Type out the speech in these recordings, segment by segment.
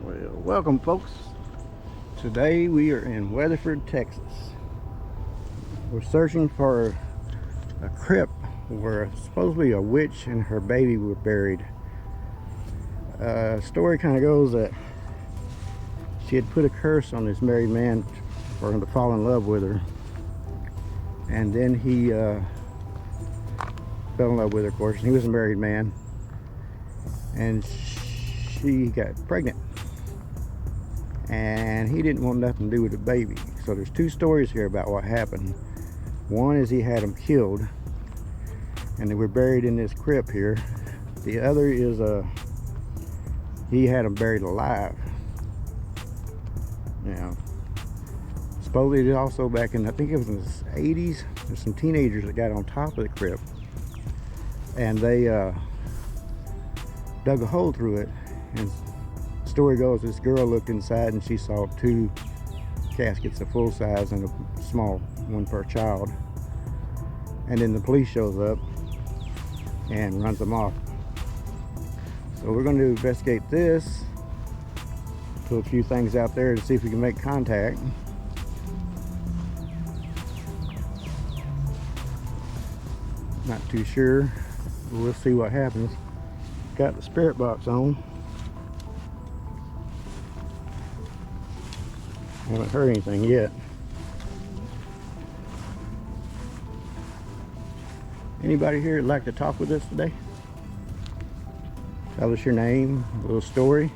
Well, welcome folks. Today we are in Weatherford, Texas. We're searching for a crypt where supposedly a witch and her baby were buried. Story kind of goes that she had put a curse on this married man for him to fall in love with her, and then he fell in love with her, of course, and he was a married man, and she got pregnant, and he didn't want nothing to do with the baby. So there's two stories here about what happened. One is he had them killed and they were buried in this crypt here. The other is he had them buried alive. Now supposedly also back in, I think it was in the 80s, there's some teenagers that got on top of the crypt and they dug a hole through it, and the story goes this girl looked inside and she saw two caskets, a full size and a small one for a child, and then the police shows up and runs them off. So we're going to investigate this, put a few things out there to see if we can make contact. Not too sure, but we'll see what happens. Got the spirit box on. Haven't heard anything yet. Anybody here would like to talk with us today? Tell us your name, a little story.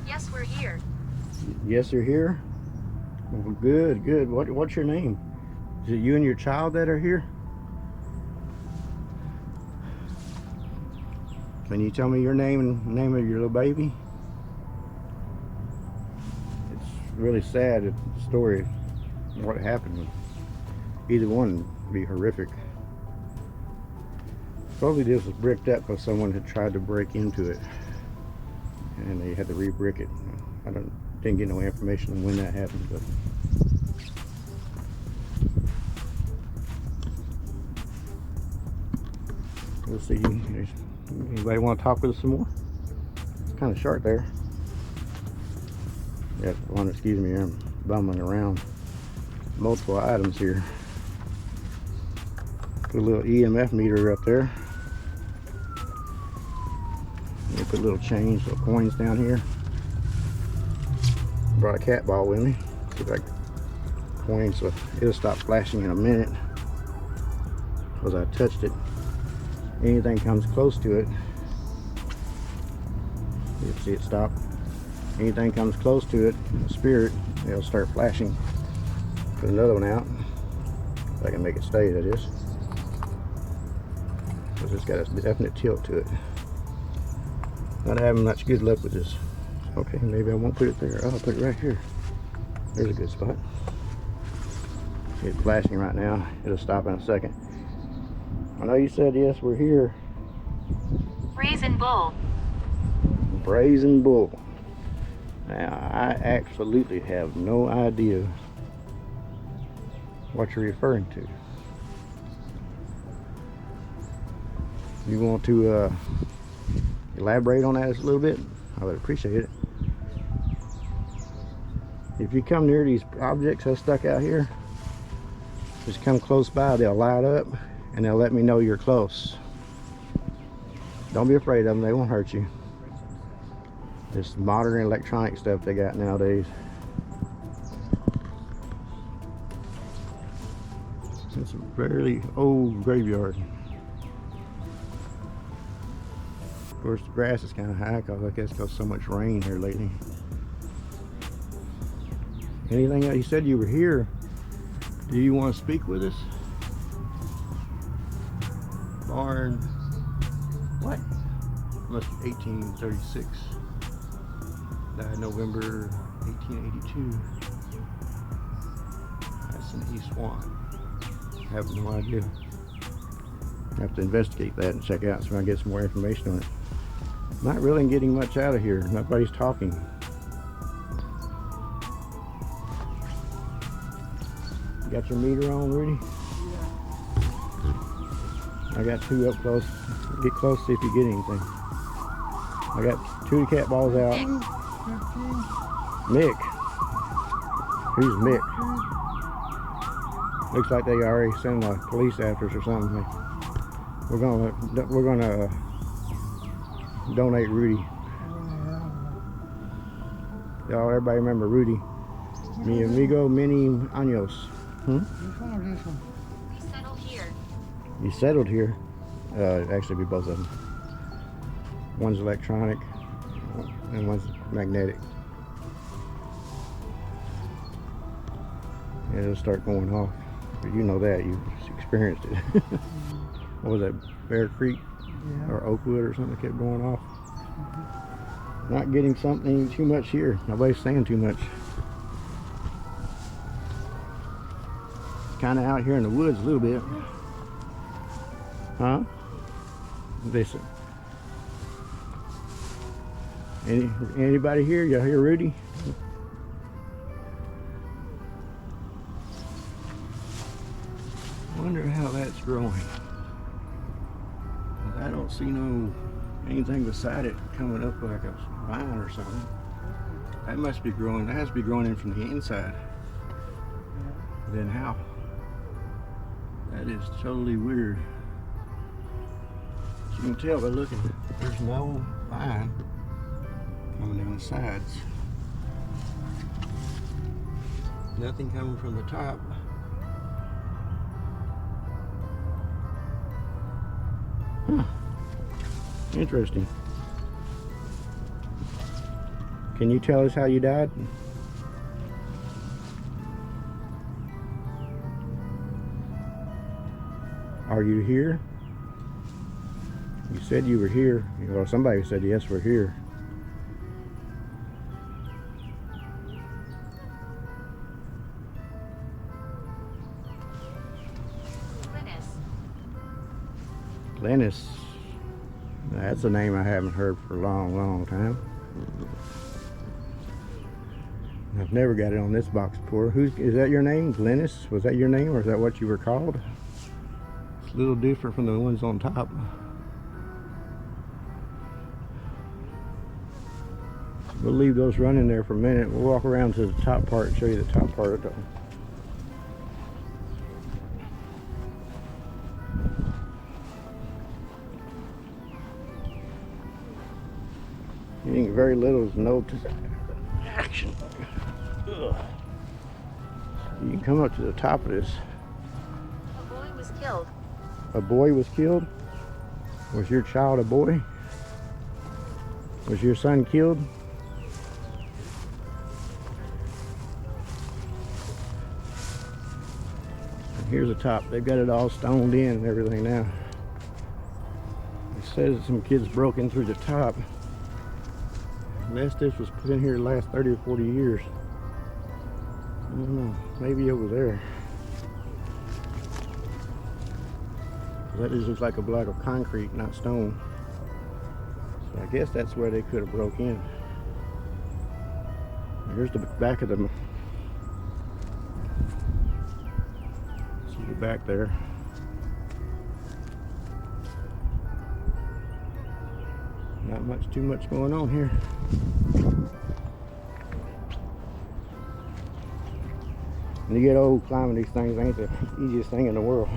Yes, we're here. Yes, you're here? Well, good, good. What's your name? Is it you and your child that are here? Can you tell me your name and name of your little baby? It's really sad, the story, what happened. Either one would be horrific. Supposedly this was bricked up because someone had tried to break into it and they had to re-brick it. I didn't get no information on when that happened, but we'll see. Anybody want to talk with us some more? It's kind of short there. Yeah, excuse me, I'm bumming around multiple items here. Put a little EMF meter up there. Put a little change, little coins down here. Brought a cat ball with me. See if I can coin, so it'll stop flashing in a minute because I touched it. Anything comes close to it, you see it stop. Anything comes close to it, the spirit, it'll start flashing. Put another one out. If I can make it stay, that is. Because it's got a definite tilt to it. Not having much good luck with this. Okay, maybe I won't put it there. I'll put it right here. There's a good spot. It's flashing right now. It'll stop in a second. I know you said yes, we're here. Brazen Bull. Brazen Bull. Now, I absolutely have no idea what you're referring to. You want to elaborate on that just a little bit? I would appreciate it. If you come near these objects that stuck out here, just come close by, they'll light up and they'll let me know you're close. Don't be afraid of them, they won't hurt you. This modern electronic stuff they got nowadays. It's a fairly old graveyard. Of course the grass is kind of high because I guess because so much rain here lately. Anything else? You said you were here. Do you want to speak with us? Barn, what? Must be 1836. Died November 1882. That's in East Swan. I have no idea. I have to investigate that and check out so I can get some more information on it. Not really getting much out of here. Nobody's talking. You got your meter on, Rudy? Yeah. I got 2 up close. Get close, see if you get anything. I got 2 cat balls out. Mick. Who's Mick? Looks like they already sent the police after us or something. We're gonna donate Rudy. Y'all, everybody remember Rudy? Mi amigo mini años. This one or this one? We settled here. You settled here. Actually, be both of them. One's electronic and one's magnetic. Yeah, it'll start going off. But you know that, you experienced it. What was that, Bear Creek or Oakwood or something that kept going off? Not getting something too much here. Nobody's saying too much. Kind of out here in the woods a little bit. Huh? Listen. Anybody here? Y'all hear Rudy? Wonder how that's growing. I don't see anything beside it coming up like a vine or something. That must be growing. That has to be growing in from the inside. Then how? That is totally weird. As you can tell by looking, there's no vine coming down the sides. Nothing coming from the top. Huh. Interesting. Can you tell us how you died? Are you here? You said you were here. Well, somebody said yes, we're here. Linus. That's a name I haven't heard for a long time. I've never got it on this box before. Is that your name, Linus? Was that your name, or is that what you were called? It's a little different from the ones on top. We'll leave those running there for a minute. We'll walk around to the top part and show you the top part of it. Getting very little to no action. Ugh. You can come up to the top of this. A boy was killed. A boy was killed? Was your child a boy? Was your son killed? And here's the top. They've got it all stoned in and everything now. It says some kids broke in through the top. Unless this was put in here the last 30 or 40 years. I don't know. Maybe over there. That just looks like a block of concrete, not stone. So I guess that's where they could have broke in. Here's the back of the... See the back there. Not too much going on here. When you get old, climbing these things ain't the easiest thing in the world.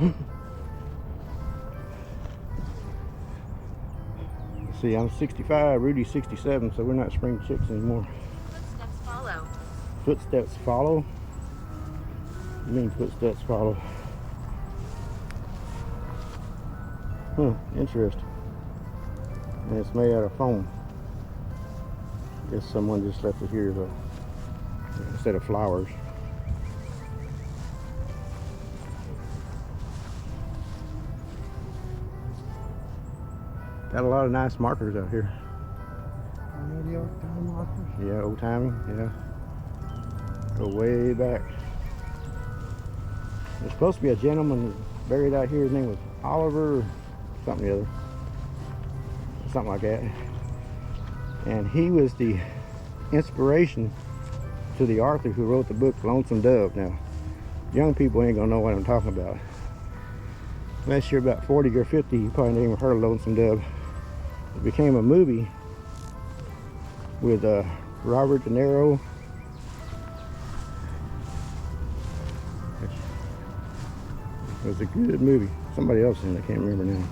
See, I'm 65, Rudy's 67, so we're not spring chicks anymore. Footsteps follow. Footsteps follow? What do you mean footsteps follow? Huh, interesting. And it's made out of foam. I guess someone just left it here though, instead of flowers. Got a lot of nice markers out here. The old time markers. Yeah, old timey, yeah. Go way back. There's supposed to be a gentleman buried out here. His name was Oliver something or other. Something like that. And he was the inspiration to the author who wrote the book Lonesome Dove. Now, young people ain't gonna know what I'm talking about. unless you're about 40 or 50, you probably never heard of Lonesome Dove. It became a movie with Robert De Niro. It was a good movie. Somebody else in it, I can't remember now.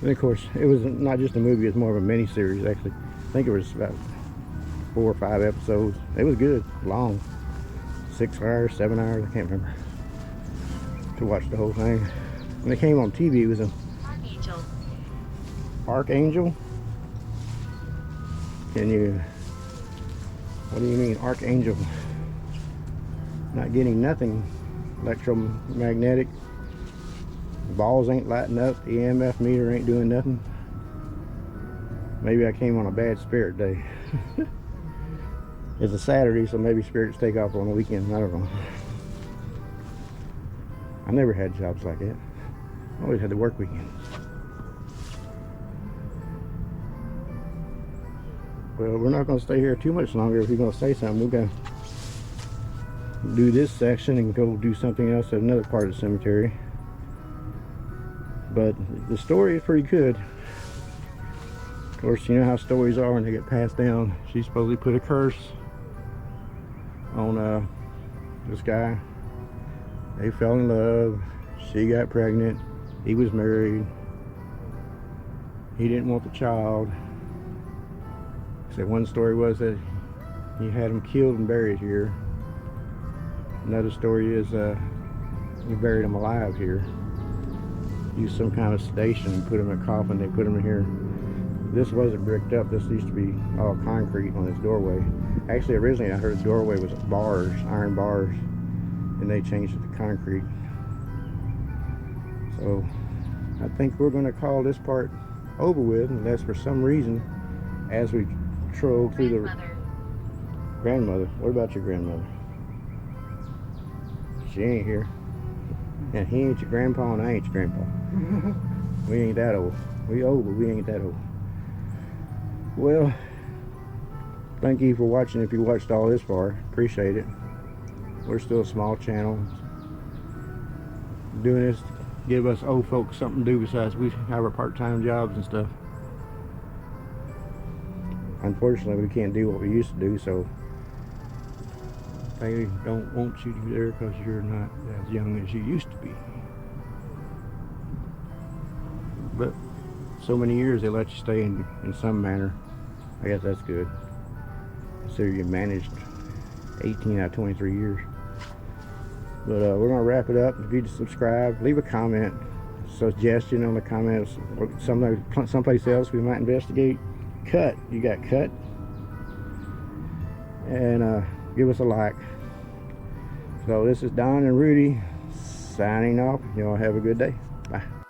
And of course, it was not just a movie, it was more of a mini-series actually. I think it was about 4 or 5 episodes. It was good, long. 6 hours, 7 hours, I can't remember. To watch the whole thing. When it came on TV, it was an Archangel. Archangel? Can you, what do you mean Archangel? Not getting nothing. Electromagnetic. Balls ain't lighting up. The EMF meter ain't doing nothing. Maybe I came on a bad spirit day. It's a Saturday, so maybe spirits take off on the weekend. I don't know. I never had jobs like that. I always had to work weekends. Well, we're not going to stay here too much longer. If you're going to say something, we're going to do this section and go do something else at another part of the cemetery. But the story is pretty good. Of course, you know how stories are when they get passed down. She supposedly put a curse on this guy. They fell in love. She got pregnant. He was married. He didn't want the child. So one story was that he had him killed and buried here. Another story is he buried him alive here. Used some kind of sedation and put him in a coffin. They put him in here. This wasn't bricked up. This used to be all concrete on his doorway. Actually, originally I heard the doorway was bars, iron bars, and they changed it to concrete. So I think we're going to call this part over with, unless for some reason, as we troll through the grandmother. What about your grandmother? She ain't here. And he ain't your grandpa and I ain't your grandpa. We ain't that old. We old, but we ain't that old. Well, thank you for watching. If you watched all this far, appreciate it. We're still a small channel. Doing this to give us old folks something to do besides we have our part-time jobs and stuff. Unfortunately, we can't do what we used to do, so they don't want you to be there because you're not as young as you used to be. But so many years they let you stay in some manner. I guess that's good. So you managed 18 out of 23 years. But we're gonna wrap it up. If you subscribe, leave a comment, suggestion on the comments, or someplace else we might investigate. Cut, you got cut, and give us a like. So this is Don and Rudy signing off. Y'all have a good day. Bye.